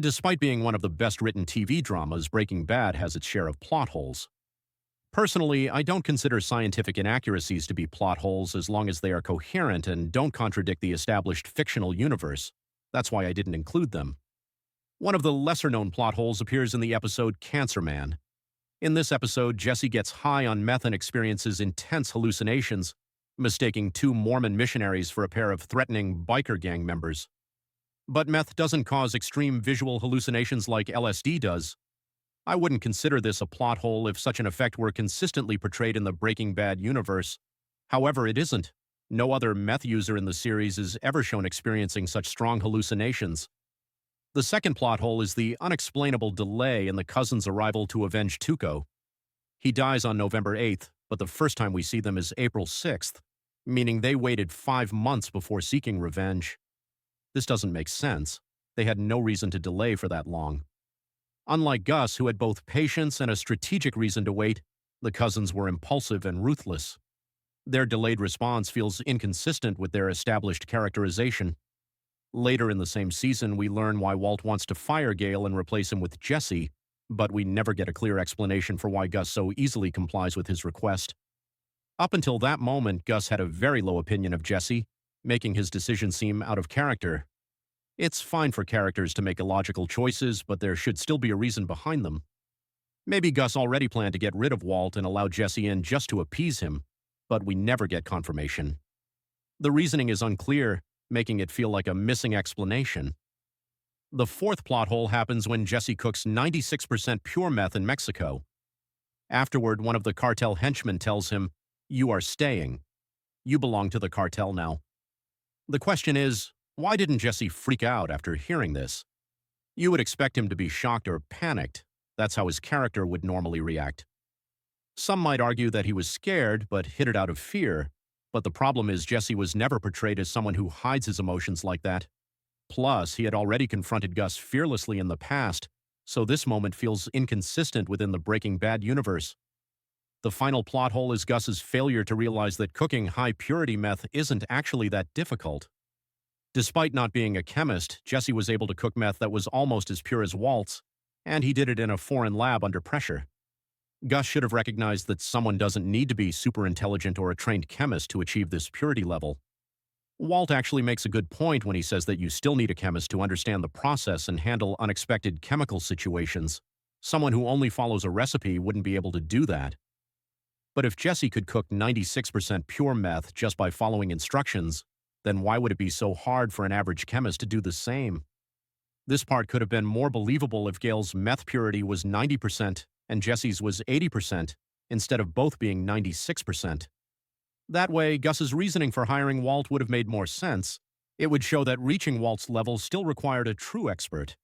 Despite being one of the best-written TV dramas, Breaking Bad has its share of plot holes. Personally, I don't consider scientific inaccuracies to be plot holes as long as they are coherent and don't contradict the established fictional universe. That's why I didn't include them. One of the lesser-known plot holes appears in the episode Cancer Man. In this episode, Jesse gets high on meth and experiences intense hallucinations, mistaking two Mormon missionaries for a pair of threatening biker gang members. But meth doesn't cause extreme visual hallucinations like LSD does. I wouldn't consider this a plot hole if such an effect were consistently portrayed in the Breaking Bad universe. However, it isn't. No other meth user in the series is ever shown experiencing such strong hallucinations. The second plot hole is the unexplainable delay in the cousins' arrival to avenge Tuco. He dies on November 8th, but the first time we see them is April 6th, meaning they waited 5 months before seeking revenge. This doesn't make sense. They had no reason to delay for that long. Unlike Gus, who had both patience and a strategic reason to wait, the cousins were impulsive and ruthless. Their delayed response feels inconsistent with their established characterization. Later in the same season, we learn why Walt wants to fire Gale and replace him with Jesse, but we never get a clear explanation for why Gus so easily complies with his request. Up until that moment, Gus had a very low opinion of Jesse, making his decision seem out of character. It's fine for characters to make illogical choices, but there should still be a reason behind them. Maybe Gus already planned to get rid of Walt and allow Jesse in just to appease him, but we never get confirmation. The reasoning is unclear, making it feel like a missing explanation. The fourth plot hole happens when Jesse cooks 96% pure meth in Mexico. Afterward, one of the cartel henchmen tells him, "You are staying. You belong to the cartel now." The question is, why didn't Jesse freak out after hearing this? You would expect him to be shocked or panicked. That's how his character would normally react. Some might argue that he was scared but hid it out of fear, but the problem is Jesse was never portrayed as someone who hides his emotions like that. Plus, he had already confronted Gus fearlessly in the past, so this moment feels inconsistent within the Breaking Bad universe. The final plot hole is Gus's failure to realize that cooking high-purity meth isn't actually that difficult. Despite not being a chemist, Jesse was able to cook meth that was almost as pure as Walt's, and he did it in a foreign lab under pressure. Gus should have recognized that someone doesn't need to be super intelligent or a trained chemist to achieve this purity level. Walt actually makes a good point when he says that you still need a chemist to understand the process and handle unexpected chemical situations. Someone who only follows a recipe wouldn't be able to do that. But if Jesse could cook 96% pure meth just by following instructions, then why would it be so hard for an average chemist to do the same? This part could have been more believable if Gale's meth purity was 90% and Jesse's was 80%, instead of both being 96%. That way, Gus's reasoning for hiring Walt would have made more sense. It would show that reaching Walt's level still required a true expert,